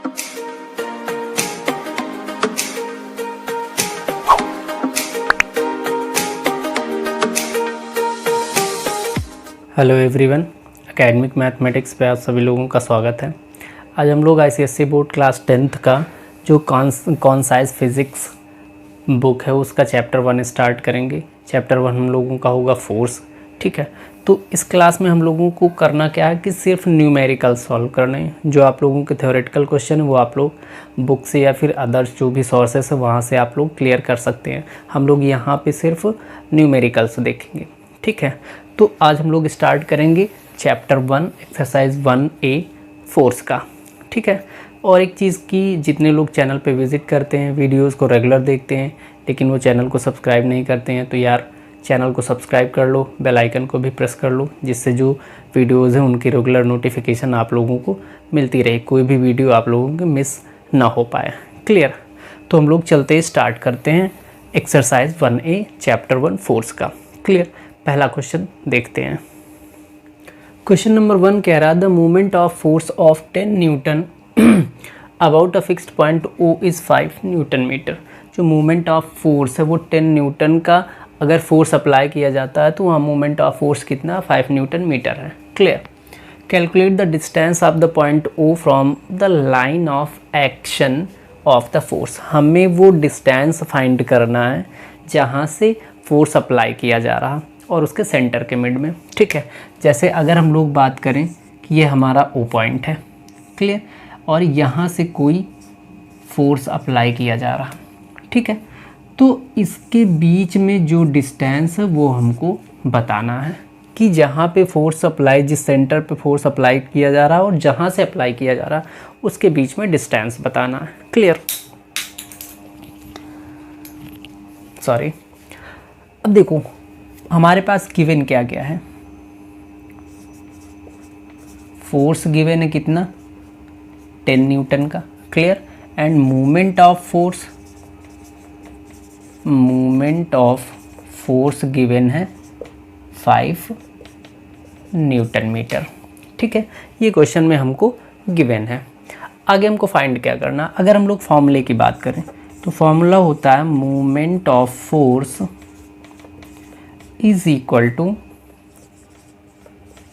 Hello everyone, academic mathematics पे आप सभी लोगों का स्वागत है। आज हम लोग आईसीएसई बोर्ड क्लास 10th का जो कॉन्साइज फिज़िक्स बुक है उसका चैप्टर 1 स्टार्ट करेंगे। चैप्टर 1 हम लोगों का होगा फोर्स। ठीक है, तो इस क्लास में हम लोगों को करना क्या है कि सिर्फ न्यूमेरिकल सॉल्व करने हैं। जो आप लोगों के थ्योरेटिकल क्वेश्चन है वो आप लोग बुक से या फिर अदर्स जो भी सोर्सेस है वहाँ से आप लोग क्लियर कर सकते हैं। हम लोग यहाँ पे सिर्फ न्यूमेरिकल्स देखेंगे। ठीक है, तो आज हम लोग स्टार्ट करेंगे चैप्टर 1 एक्सरसाइज 1A फोर्स का। ठीक है, और एक चीज़ की जितने लोग चैनल पे विज़िट करते हैं, वीडियोस को रेगुलर देखते हैं लेकिन वो चैनल को सब्सक्राइब नहीं करते हैं, तो यार चैनल को सब्सक्राइब कर लो, बेल आइकन को भी प्रेस कर लो, जिससे जो वीडियोज़ हैं उनकी रेगुलर नोटिफिकेशन आप लोगों को मिलती रहे, कोई भी वीडियो आप लोगों को मिस ना हो पाए। क्लियर? तो हम लोग चलते स्टार्ट करते हैं एक्सरसाइज 1A चैप्टर 1 फोर्स का। क्लियर? पहला क्वेश्चन देखते हैं। क्वेश्चन नंबर 1 कह रहा है the movement of force of 10 newton about a fixed point O is 5 newton metre. जो मूवमेंट ऑफ फोर्स है वो 10 न्यूटन का अगर फोर्स अप्लाई किया जाता है तो वहाँ मूवमेंट ऑफ फोर्स कितना 5 न्यूटन मीटर है। Clear? Calculate the distance of the point O from the line of action of the force. हमें वो डिस्टेंस फाइंड करना है जहाँ से फोर्स अप्लाई किया जा रहा और उसके सेंटर के मिड में। ठीक है, जैसे अगर हम लोग बात करें कि ये हमारा O पॉइंट है। क्लियर? और यहाँ से कोई फोर्स अप्लाई किया जा रहा। ठीक है, तो इसके बीच में जो डिस्टेंस है वो हमको बताना है कि जहाँ पे फोर्स अप्लाई, जिस सेंटर पे फोर्स अप्लाई किया जा रहा है और जहाँ से अप्लाई किया जा रहा है उसके बीच में डिस्टेंस बताना है। क्लियर? सॉरी, अब देखो हमारे पास गिवन क्या क्या है। फोर्स गिवन है कितना 10 न्यूटन का। Clear? And movement of force given है 5 न्यूटन मीटर। ठीक है, ये क्वेश्चन में हमको गिवन है। आगे हमको फाइंड क्या करना, अगर हम लोग फॉर्मूले की बात करें तो फॉर्मूला होता है movement of force is equal to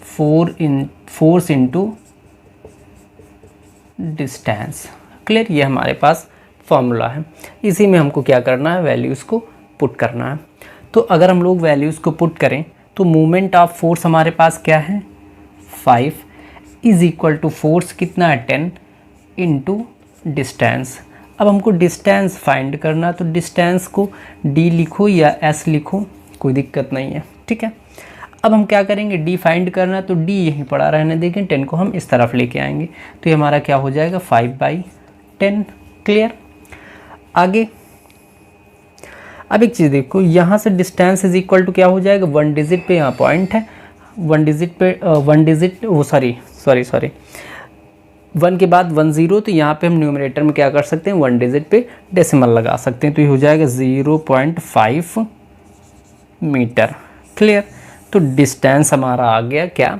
force into distance. Clear? ये हमारे पास फॉर्मूला है, इसी में हमको क्या करना है, वैल्यूज़ को पुट करना है। तो अगर हम लोग वैल्यूज़ को पुट करें तो मूवमेंट ऑफ फोर्स हमारे पास क्या है 5 इज इक्वल टू फोर्स कितना है 10 इंटू डिस्टेंस। अब हमको डिस्टेंस फाइंड करना, तो डिस्टेंस को D लिखो या S लिखो, कोई दिक्कत नहीं है। ठीक है, अब हम क्या करेंगे, D फाइंड करना तो D यहीं पड़ा रहने देंगे, 10 को हम इस तरफ लेके आएंगे तो ये हमारा क्या हो जाएगा 5/10। क्लियर? आगे अब एक चीज़ देखो, यहाँ से डिस्टेंस इज इक्वल टू क्या हो जाएगा, 1 डिजिट पे यहाँ पॉइंट है, 1 डिजिट पे 1 डिजिट वो सॉरी 1 के बाद 1 0, तो यहाँ पे हम न्यूमरेटर में क्या कर सकते हैं 1 डिजिट पे डेसिमल लगा सकते हैं, तो ये हो जाएगा 0.5 मीटर। क्लियर? तो डिस्टेंस हमारा आ गया क्या,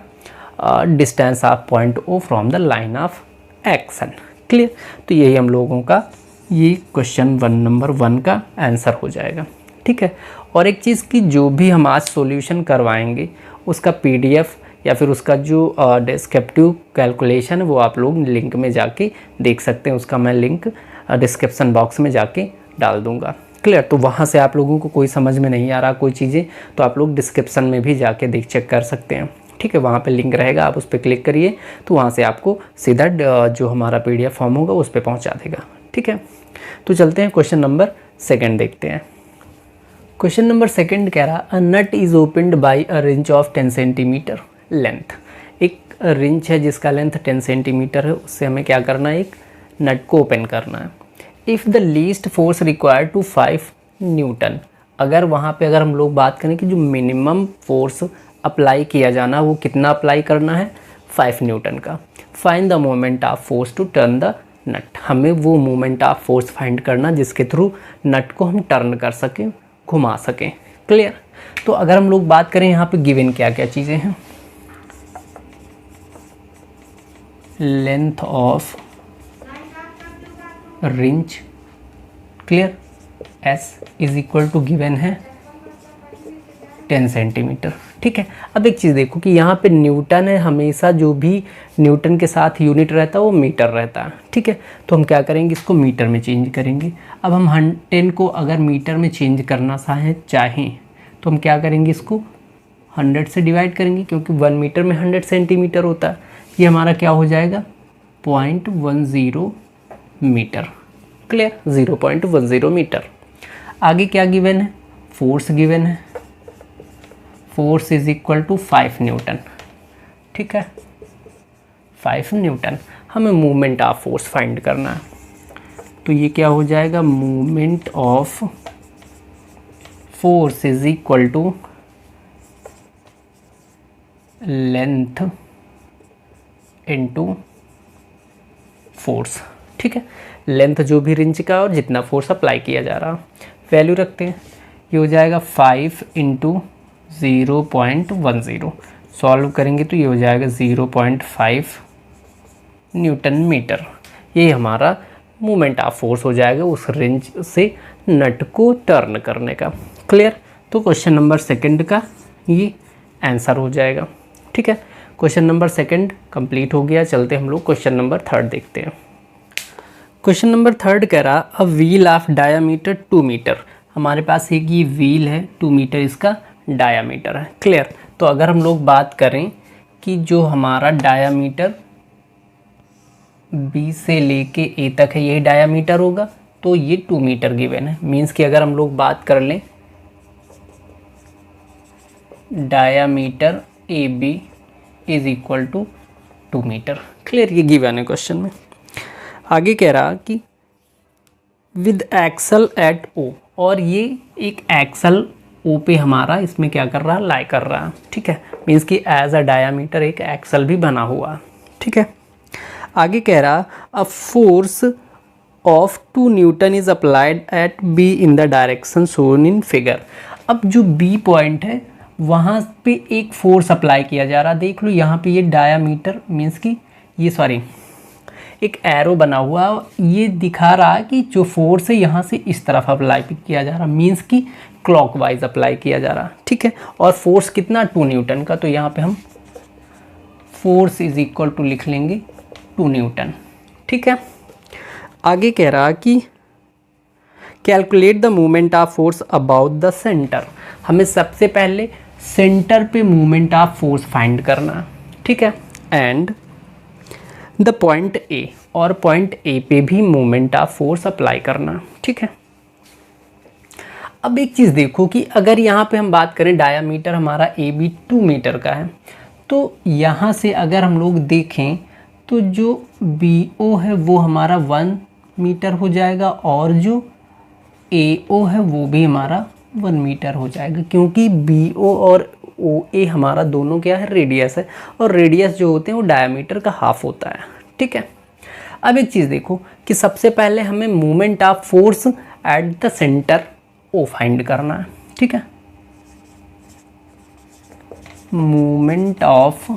distance of point O from the line of action. Clear? तो यही हम लोगों का ये क्वेश्चन नंबर 1 का आंसर हो जाएगा। ठीक है, और एक चीज़ की जो भी हम आज सॉल्यूशन करवाएंगे उसका PDF या फिर उसका जो डिस्क्रिप्टिव कैलकुलेशन है वो आप लोग लिंक में जाके देख सकते हैं, उसका मैं लिंक डिस्क्रिप्शन बॉक्स में जाके डाल दूंगा। क्लियर? तो वहाँ से आप लोगों को कोई समझ में नहीं आ रहा कोई चीज़ें तो आप लोग डिस्क्रिप्शन में भी जाके चेक कर सकते हैं। ठीक है, वहाँ पे लिंक रहेगा, आप उस पर क्लिक करिए तो वहाँ से आपको सीधा जो हमारा PDF फॉर्म होगा उस पर पहुँचा देगा। ठीक है, तो चलते हैं क्वेश्चन नंबर 2 देखते हैं। क्वेश्चन नंबर 2 कह रहा a nut is opened by a wrench of 10 centimetre length. एक रिंच है जिसका लेंथ 10 सेंटीमीटर है, उससे हमें क्या करना है, एक नट को ओपन करना है। If the least force required to 5 newton, अगर वहाँ पे अगर हम लोग बात करें कि जो मिनिमम फोर्स अप्लाई किया जाना वो कितना अप्लाई करना है 5 न्यूटन का। Find the moment of force to turn the nut. हमें वो मोमेंट ऑफ फोर्स फाइंड करना जिसके थ्रू नट को हम टर्न कर सकें, घुमा सकें। क्लियर? तो अगर हम लोग बात करें यहाँ पे गिवन क्या क्या चीज़ें हैं, length of range. Clear. S is equal to given है 10 सेंटीमीटर। ठीक है। अब एक चीज़ देखो कि यहाँ पे न्यूटन है, हमेशा जो भी न्यूटन के साथ यूनिट रहता है वो मीटर रहता है। ठीक है। तो हम क्या करेंगे, इसको मीटर में चेंज करेंगे। अब हम 10 को अगर मीटर में चेंज करना चाहें तो हम क्या करेंगे, इसको 100 से डिवाइड करेंगे, क्योंकि 1 मीटर में 100 सेंटीमीटर होता है। ये हमारा क्या हो जाएगा, 0.10 मीटर। क्लियर। 0.10 मीटर। आगे क्या गिवन है, फोर्स गिवन है। Force is equal to 5 newton. ठीक है, 5 न्यूटन। हमें मूवमेंट ऑफ फोर्स फाइंड करना है, तो ये क्या हो जाएगा, movement of force is equal to length into force. ठीक है। लेंथ जो भी रेंज का और जितना फोर्स अप्लाई किया जा रहा, वैल्यू रखते हैं। ये हो जाएगा 5 इंटू 0.10। सॉल्व करेंगे तो ये हो जाएगा 0.5 न्यूटन मीटर। ये हमारा मूवमेंट ऑफ फोर्स हो जाएगा उस रेंज से नट को टर्न करने का। क्लियर। तो क्वेश्चन नंबर 2 का ये आंसर हो जाएगा। ठीक है। क्वेश्चन नंबर 2 कंप्लीट हो गया। चलते हम लोग क्वेश्चन नंबर 3 देखते हैं। क्वेश्चन नंबर 3 कह रहा, a wheel of diameter 2 metre. हमारे पास एक ये व्हील है, 2 मीटर इसका डायामीटर है। क्लियर। तो अगर हम लोग बात करें कि जो हमारा डायामीटर बी से लेके ए तक है, यही डायामीटर होगा, तो ये 2 मीटर गिवन है। मीन्स कि अगर हम लोग बात कर लें diameter A B is equal to 2 metre. Clear. ये गिवन है क्वेश्चन में। आगे कह रहा कि विद एक्सल एट ओ, और ये एक एक्सल ओ पे हमारा इसमें क्या कर रहा है, लाई कर रहा है। ठीक है। मीन्स कि एज अ डायामीटर एक एक्सल भी बना हुआ है। ठीक है। आगे कह रहा, a force of 2 Newton is applied at be in the direction shown in figure. अब जो बी पॉइंट है वहाँ पे एक फोर्स अप्लाई किया जा रहा। देख लो यहाँ पे ये डायामीटर मीन्स कि ये सॉरी एक एरो बना हुआ, ये दिखा रहा कि जो फोर्स है यहाँ से इस तरफ अप्लाई किया जा रहा, मीन्स कि क्लॉकवाइज अप्लाई किया जा रहा। ठीक है। और फोर्स कितना, 2 न्यूटन का, तो यहाँ पे हम फोर्स इज इक्वल टू लिख लेंगे 2 न्यूटन। ठीक है। आगे कह रहा कि calculate the movement of force about the centre. हमें सबसे पहले सेंटर पे मूवमेंट ऑफ फोर्स फाइंड करना। ठीक है। एंड द पॉइंट ए, और पॉइंट ए पे भी मूवमेंट ऑफ फोर्स अप्लाई करना। ठीक है। अब एक चीज़ देखो कि अगर यहाँ पे हम बात करें डायामीटर हमारा ए बी 2 मीटर का है, तो यहाँ से अगर हम लोग देखें तो जो बी ओ है वो हमारा 1 मीटर हो जाएगा, और जो ए ओ है वो भी हमारा 1 मीटर हो जाएगा, क्योंकि बी ओ और ओ ए हमारा दोनों क्या है, रेडियस है, और रेडियस जो होते हैं वो डायमीटर का हाफ होता है। ठीक है। अब एक चीज़ देखो कि सबसे पहले हमें movement of force at the centre O find करना है। ठीक है। Movement of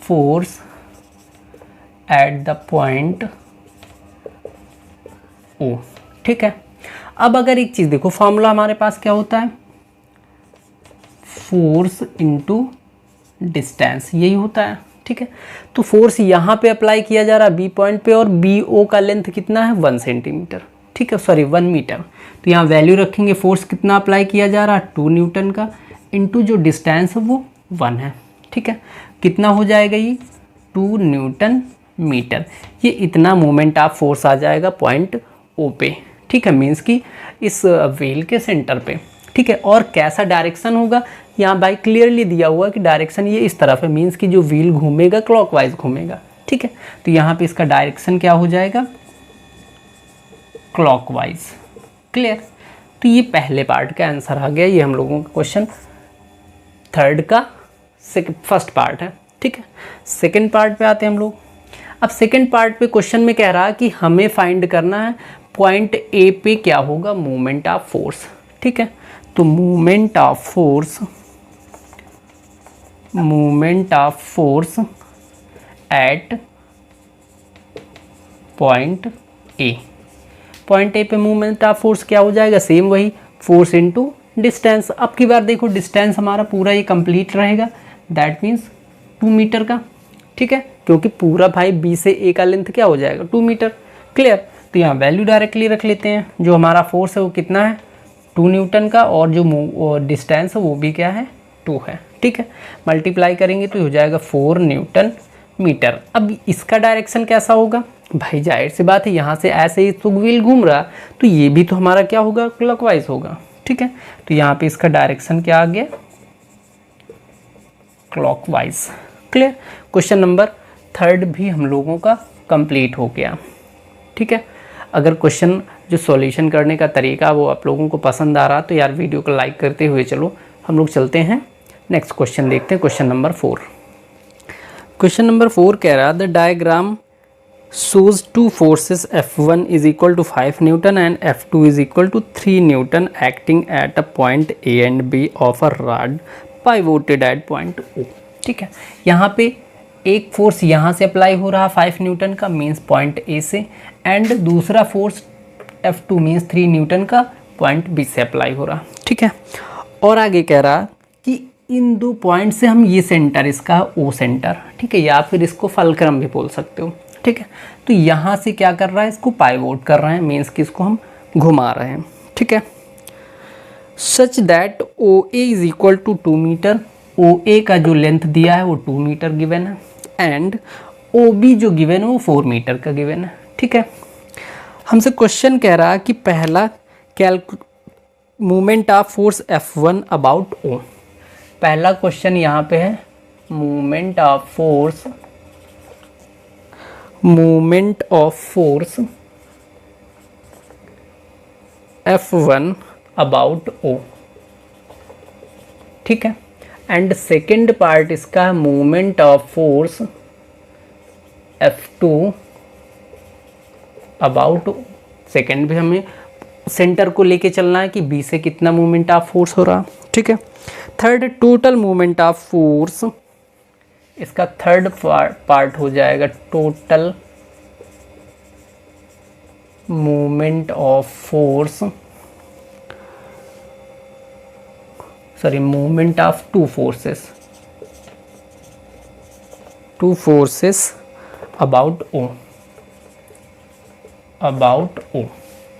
force at the point O. ठीक है। अब अगर एक चीज़ देखो, फॉर्मूला हमारे पास क्या होता है, फोर्स इनटू डिस्टेंस, यही होता है। ठीक है। तो फोर्स यहाँ पे अप्लाई किया जा रहा है बी पॉइंट पे, और बी ओ का लेंथ कितना है, 1 सेंटीमीटर। ठीक है, सॉरी 1 मीटर। तो यहाँ वैल्यू रखेंगे, फोर्स कितना अप्लाई किया जा रहा है, 2 न्यूटन का, इनटू जो डिस्टेंस है वो 1 है। ठीक है। कितना हो जाएगा ये, 2 न्यूटन मीटर। ये इतना मूवमेंट ऑफ फोर्स आ जाएगा पॉइंट ओ पे। ठीक है। मीन्स कि इस व्हील के सेंटर पे। ठीक है। और कैसा डायरेक्शन होगा, यहाँ भाई क्लियरली दिया हुआ कि डायरेक्शन ये इस तरफ है, मीन्स कि जो व्हील घूमेगा क्लॉकवाइज घूमेगा। ठीक है। तो यहाँ पे इसका डायरेक्शन क्या हो जाएगा, क्लॉकवाइज। क्लियर। तो ये पहले पार्ट का आंसर आ गया। ये हम लोगों का क्वेश्चन 3 का फर्स्ट पार्ट है। ठीक है। सेकेंड पार्ट पे आते हैं हम लोग। अब सेकेंड पार्ट पे क्वेश्चन में कह रहा कि हमें फाइंड करना है पॉइंट ए पे क्या होगा, मूवमेंट ऑफ फोर्स। ठीक है। तो movement of force eight point A. Point A पे मूवमेंट ऑफ फोर्स क्या हो जाएगा, सेम वही फोर्स इनटू डिस्टेंस। अब की बार देखो डिस्टेंस हमारा पूरा ये कंप्लीट रहेगा, दैट मीन्स 2 मीटर का, ठीक है, क्योंकि पूरा भाई बी से ए का लेंथ क्या हो जाएगा 2 मीटर। क्लियर। तो यहाँ वैल्यू डायरेक्टली रख लेते हैं, जो हमारा फोर्स है वो कितना है 2 न्यूटन का, और जो डिस्टेंस है वो भी क्या है 2 है, ठीक है। मल्टीप्लाई करेंगे तो हो जाएगा 4 न्यूटन मीटर। अब इसका डायरेक्शन कैसा होगा भाई, जाहिर सी बात है यहाँ से ऐसे ही तो व्हील घूम रहा, तो ये भी तो हमारा क्या होगा क्लॉकवाइज होगा, ठीक है। तो यहाँ पे इसका डायरेक्शन क्या आ गया क्लॉकवाइज। क्लियर। क्वेश्चन नंबर 3 भी हम लोगों का कंप्लीट हो गया, ठीक है। अगर क्वेश्चन जो सॉल्यूशन करने का तरीका वो आप लोगों को पसंद आ रहा तो यार वीडियो को लाइक करते हुए चलो हम लोग चलते हैं नेक्स्ट क्वेश्चन देखते हैं, क्वेश्चन नंबर 4। क्वेश्चन नंबर 4 कह रहा the diagram shows two forces F1 is equal to 5 Newton and F2 is equal to 3 Newton acting at a point A and B of a rod pivoted at point O। ठीक है, यहाँ पे एक force यहाँ से apply हो रहा 5 newton का मीन्स पॉइंट ए से, एंड दूसरा फोर्स F2 मीन्स 3 न्यूटन का पॉइंट बी से अप्लाई हो रहा, ठीक है। और आगे कह रहा कि इन दो पॉइंट से हम ये सेंटर इसका ओ सेंटर, ठीक है, या फिर इसको फलक्रम भी बोल सकते हो, ठीक है। तो यहाँ से क्या कर रहा है इसको पाइवोट कर रहे हैं, मीन्स कि इसको हम घुमा रहे हैं, ठीक है। Such that O A is equal to 2 metre, O A का जो लेंथ दिया है वो 2 मीटर गिवन है, एंड ओ बी जो गिवन है वो 4 मीटर का गिवन है, ठीक है। हमसे क्वेश्चन कह रहा है कि पहला movement of force F1 about O. पहला क्वेश्चन यहाँ पे है movement of force F1 about O, ठीक है। एंड सेकेंड पार्ट इसका movement of force F2 about O। Second भी हमें सेंटर को लेके चलना है कि B से कितना मूवमेंट ऑफ फोर्स हो रहा, ठीक है। Third total movement of force, इसका थर्ड पार्ट हो जाएगा total movement of force, sorry movement of two forces about O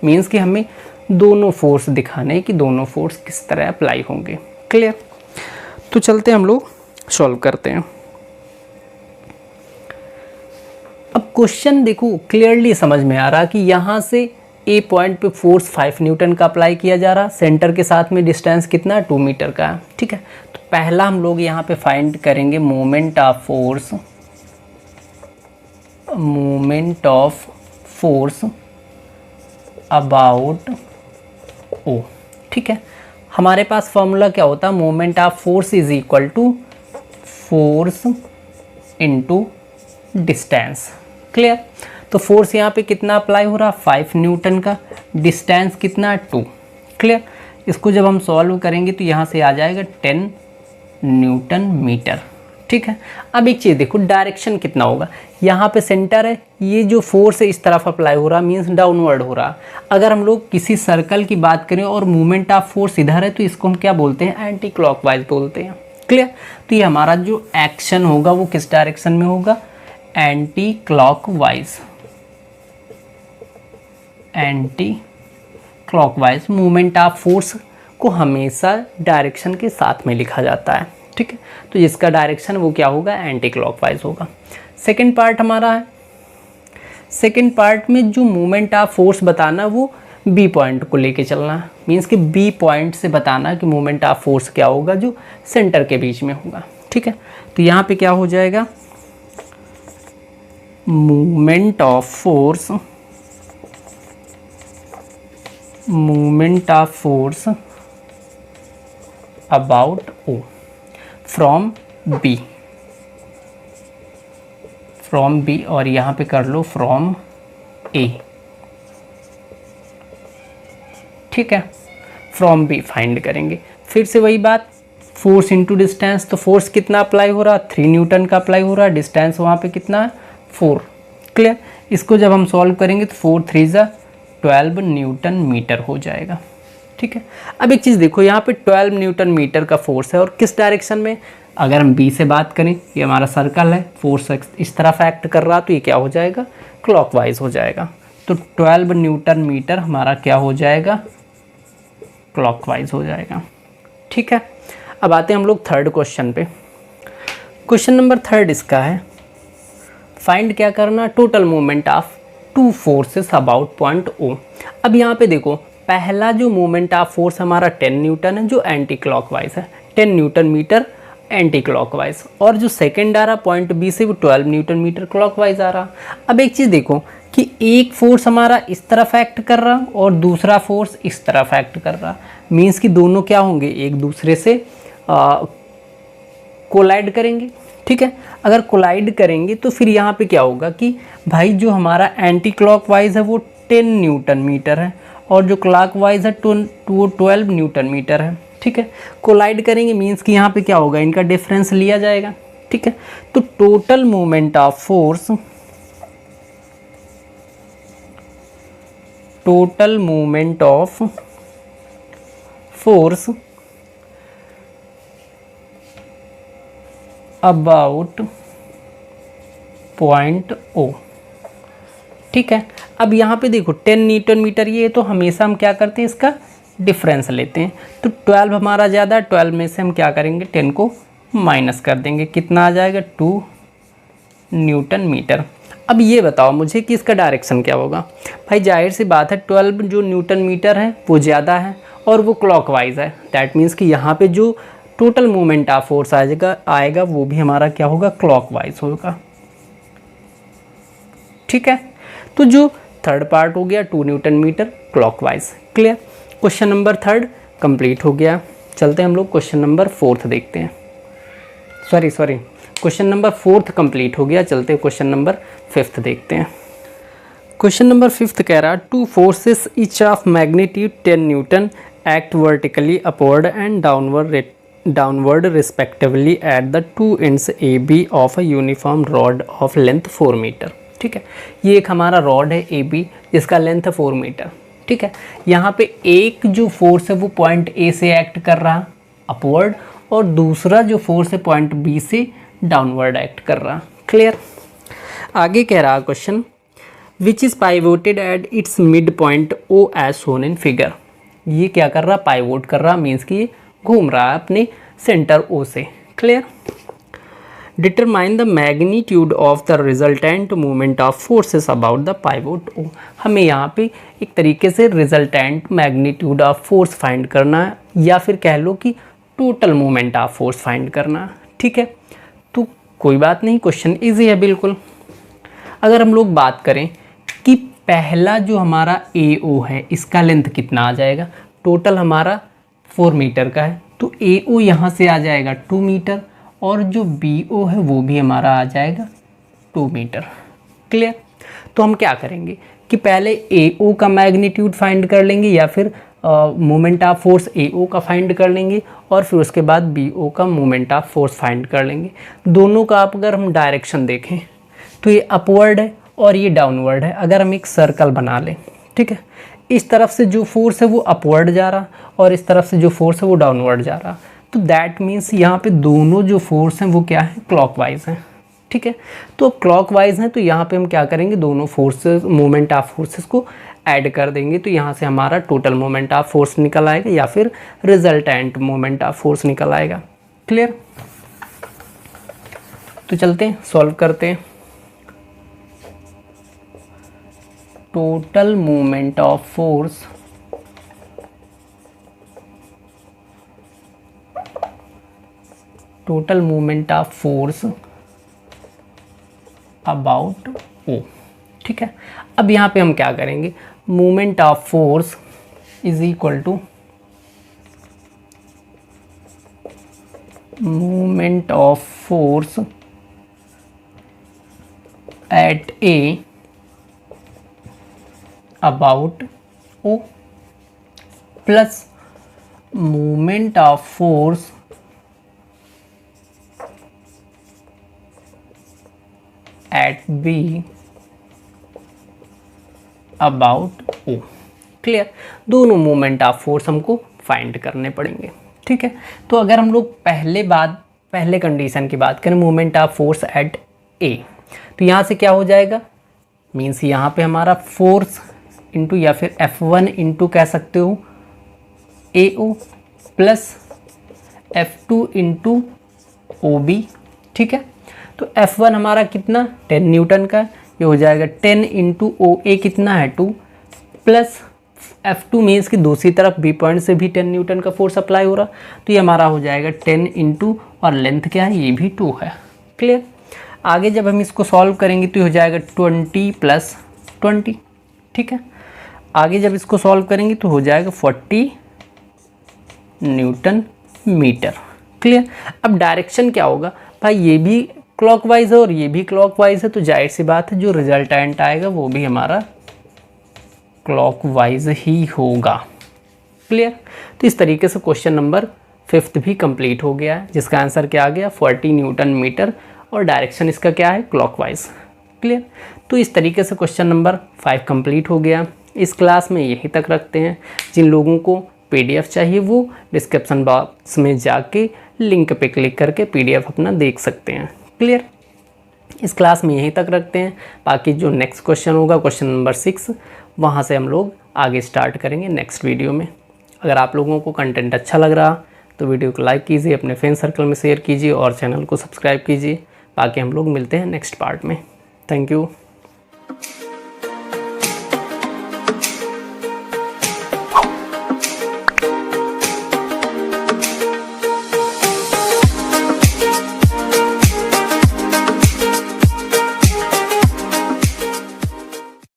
means कि हमें दोनों फोर्स दिखाने हैं कि दोनों फोर्स किस तरह अप्लाई होंगे। क्लियर। तो चलते हम लोग सॉल्व करते हैं। अब क्वेश्चन देखो क्लियरली समझ में आ रहा कि यहाँ से ए पॉइंट पे फोर्स 5 न्यूटन का अप्लाई किया जा रहा, सेंटर के साथ में डिस्टेंस कितना 2 मीटर का है, ठीक है। तो पहला हम लोग यहाँ पे फाइंड करेंगे movement of force about O, ठीक है। हमारे पास फॉर्मूला क्या होता है, movement of force is equal to force into distance. Clear. तो फोर्स यहाँ पे कितना अप्लाई हो रहा 5 न्यूटन का, डिस्टेंस कितना 2। क्लियर। इसको जब हम सॉल्व करेंगे तो यहाँ से आ जाएगा 10 न्यूटन मीटर, ठीक है। अब एक चीज़ देखो डायरेक्शन कितना होगा, यहाँ पे सेंटर है, ये जो फोर्स है इस तरफ अप्लाई हो रहा मीन्स डाउनवर्ड हो रहा। अगर हम लोग किसी सर्कल की बात करें और मूवमेंट ऑफ फोर्स इधर है तो इसको हम क्या बोलते हैं एंटी क्लॉकवाइज बोलते हैं। क्लियर। तो ये हमारा जो एक्शन होगा वो किस डायरेक्शन में होगा, anti clockwise. Movement of force को हमेशा डायरेक्शन के साथ में लिखा जाता है, ठीक है। तो जिसका डायरेक्शन वो क्या होगा एंटी क्लॉकवाइज होगा। सेकंड पार्ट हमारा है, सेकंड पार्ट में जो मूवमेंट ऑफ फोर्स बताना वो बी पॉइंट को लेके चलना, मीन्स कि बी पॉइंट से बताना कि मूवमेंट ऑफ फोर्स क्या होगा जो सेंटर के बीच में होगा, ठीक है। तो यहाँ पे क्या हो जाएगा movement of force about O from B और यहाँ पे कर लो फ्रॉम ए, ठीक है। फ्रॉम बी फाइंड करेंगे, फिर से वही बात फोर्स इनटू डिस्टेंस। तो फोर्स कितना अप्लाई हो रहा 3 न्यूटन का अप्लाई हो रहा, डिस्टेंस वहाँ पे कितना है 4। क्लियर। इसको जब हम सॉल्व करेंगे तो 4 3 ज़ा 12 न्यूटन मीटर हो जाएगा। ठीक है, अब एक चीज़ देखो, यहाँ पे 12 न्यूटन मीटर का फोर्स है और किस डायरेक्शन में, अगर हम बी से बात करें, ये हमारा सर्कल है, फोर्स इस तरफ एक्ट कर रहा तो ये क्या हो जाएगा, क्लॉकवाइज हो जाएगा। तो 12 न्यूटन मीटर हमारा क्या हो जाएगा, क्लॉकवाइज हो जाएगा। ठीक है, अब आते हैं हम लोग थर्ड क्वेश्चन पे। क्वेश्चन नंबर थर्ड इसका है, फाइंड क्या करना, total movement of two forces about point O. अब यहाँ पे देखो, पहला जो मूवमेंट ऑफ फोर्स हमारा 10 न्यूटन है जो एंटी क्लॉकवाइज है, 10 न्यूटन मीटर एंटी क्लॉकवाइज, और जो सेकेंड आ रहा पॉइंट बी से वो 12 न्यूटन मीटर क्लॉकवाइज आ रहा। अब एक चीज़ देखो कि एक फोर्स हमारा इस तरफ एक्ट कर रहा और दूसरा फोर्स इस तरफ एक्ट कर रहा, मीन्स कि दोनों क्या होंगे, एक दूसरे से कोलाइड करेंगे। ठीक है, अगर कोलाइड करेंगे तो फिर यहाँ पे क्या होगा कि भाई जो हमारा एंटी क्लॉकवाइज है वो 10 न्यूटन मीटर है और जो क्लॉकवाइज है 12 न्यूटन मीटर है। ठीक है, कोलाइड करेंगे मीन्स कि यहाँ पे क्या होगा, इनका डिफरेंस लिया जाएगा। ठीक है, तो total movement of force, total movement of force about point O. ठीक है, अब यहाँ पे देखो 10 न्यूटन मीटर, ये तो हमेशा हम क्या करते हैं, इसका डिफरेंस लेते हैं। तो 12 हमारा ज़्यादा, 12 में से हम क्या करेंगे, 10 को माइनस कर देंगे, कितना आ जाएगा, 2 न्यूटन मीटर। अब ये बताओ मुझे कि इसका डायरेक्शन क्या होगा। भाई जाहिर सी बात है, 12 जो न्यूटन मीटर है वो ज़्यादा है और वो क्लॉकवाइज है, दैट मीन्स कि यहाँ पे जो टोटल मूवमेंट ऑफ फोर्स आएगा वो भी हमारा क्या होगा, क्लॉकवाइज होगा। ठीक है, तो जो थर्ड पार्ट हो गया 2 newton metre clockwise, clear. Question number third complete हो गया। चलते हैं हम लोग क्वेश्चन नंबर फोर्थ देखते हैं। Sorry question number fourth complete हो गया, चलते हैं क्वेश्चन नंबर फिफ्थ देखते हैं। क्वेश्चन नंबर फिफ्थ कह रहा, two forces each of magnitude 10 newton act vertically upward and downward respectively at the two ends A B of a uniform rod of length 4 metre. ठीक है, ये एक हमारा rod है ए बी जिसका length है 4 मीटर। ठीक है, यहाँ पे एक जो फोर्स है वो पॉइंट ए से एक्ट कर रहा अपवर्ड और दूसरा जो फोर्स है पॉइंट बी से डाउनवर्ड एक्ट कर रहा। क्लियर। आगे कह रहा question, which is pivoted at its mid point O as shown in figure. ये क्या कर रहा, पाइवोट कर रहा, मीन्स कि ये घूम रहा है अपने सेंटर ओ से। Clear. Determine the magnitude of the resultant movement of forces about the pivot O. हमें यहाँ पे एक तरीके से resultant magnitude of force find करना है, या फिर कह लो कि total movement of force find करना है। ठीक है, तो कोई बात नहीं, क्वेश्चन इजी है बिल्कुल। अगर हम लोग बात करें कि पहला जो हमारा ए ओ है इसका लेंथ कितना आ जाएगा, टोटल हमारा 4 मीटर का है, तो ए ओ यहाँ से आ जाएगा 2 मीटर और जो बी ओ है वो भी हमारा आ जाएगा 2 मीटर। क्लियर। तो हम क्या करेंगे कि पहले ए ओ का मैग्नीट्यूड फाइंड कर लेंगे या फिर मोमेंट ऑफ फोर्स ए ओ का फाइंड कर लेंगे और फिर उसके बाद बी ओ का मोमेंट ऑफ फोर्स फाइंड कर लेंगे। दोनों का आप अगर हम डायरेक्शन देखें तो ये अपवर्ड है और ये डाउनवर्ड है। अगर हम एक सर्कल बना लें, ठीक है, इस तरफ से जो फोर्स है वो अपवर्ड जा रहा और इस तरफ से जो फोर्स है वो डाउनवर्ड जा रहा, तो दैट मीन्स यहाँ पे दोनों जो फोर्स हैं वो क्या है, क्लॉकवाइज हैं। ठीक है, तो क्लॉकवाइज हैं तो यहाँ पे हम क्या करेंगे, दोनों फोर्सेस मोमेंट ऑफ फोर्सेस को ऐड कर देंगे, तो यहाँ से हमारा टोटल मोमेंट ऑफ फोर्स निकल आएगा या फिर रिजल्टेंट मोमेंट ऑफ फोर्स निकल आएगा। क्लियर। तो चलते हैं सॉल्व करते हैं। Total moment of force about O. ठीक है, अब यहाँ पे हम क्या करेंगे, moment of force is equal to moment of force at A about O plus moment of force at B about O. Clear, दोनों मोमेंट ऑफ फोर्स हमको फाइंड करने पड़ेंगे। ठीक है, तो अगर हम लोग पहले कंडीशन की बात करें, मोमेंट ऑफ फोर्स एट ए, तो यहाँ से क्या हो जाएगा, मीन्स यहाँ पे हमारा फोर्स इंटू या फिर F1 इंटू कह सकते हो AO plus F2 into OB। ठीक है, तो F1 हमारा कितना 10 न्यूटन का, ये हो जाएगा 10 इंटू OA कितना है 2 प्लस F2 मीन्स कि दूसरी तरफ B पॉइंट से भी 10 न्यूटन का फोर्स अप्लाई हो रहा, तो ये हमारा हो जाएगा 10 इंटू और लेंथ क्या है, ये भी 2 है। क्लियर, आगे जब हम इसको सॉल्व करेंगे तो ये हो जाएगा 20 प्लस 20। ठीक है, आगे जब इसको सॉल्व करेंगे तो हो जाएगा 40 न्यूटन मीटर। क्लियर, अब डायरेक्शन क्या होगा भाई, ये भी क्लॉकवाइज है और ये भी क्लॉकवाइज है, तो जाहिर सी बात है जो रिजल्टेंट आएगा वो भी हमारा क्लॉकवाइज ही होगा। क्लियर, तो इस तरीके से क्वेश्चन नंबर 5 भी कंप्लीट हो गया है, जिसका आंसर क्या आ गया 40 न्यूटन मीटर और डायरेक्शन इसका क्या है क्लॉकवाइज। क्लियर, तो इस तरीके से क्वेश्चन नंबर 5 कंप्लीट हो गया। इस क्लास में यहीं तक रखते हैं। जिन लोगों को PDF चाहिए वो डिस्क्रिप्शन बॉक्स में जाके लिंक पे क्लिक करके PDF अपना देख सकते हैं। क्लियर, इस क्लास में यहीं तक रखते हैं, बाकी जो नेक्स्ट क्वेश्चन होगा क्वेश्चन नंबर 6, वहाँ से हम लोग आगे स्टार्ट करेंगे नेक्स्ट वीडियो में। अगर आप लोगों को कंटेंट अच्छा लग रहा तो वीडियो को लाइक कीजिए, अपने फ्रेंड सर्कल में शेयर कीजिए और चैनल को सब्सक्राइब कीजिए। बाकी हम लोग मिलते हैं नेक्स्ट पार्ट में। Thank you.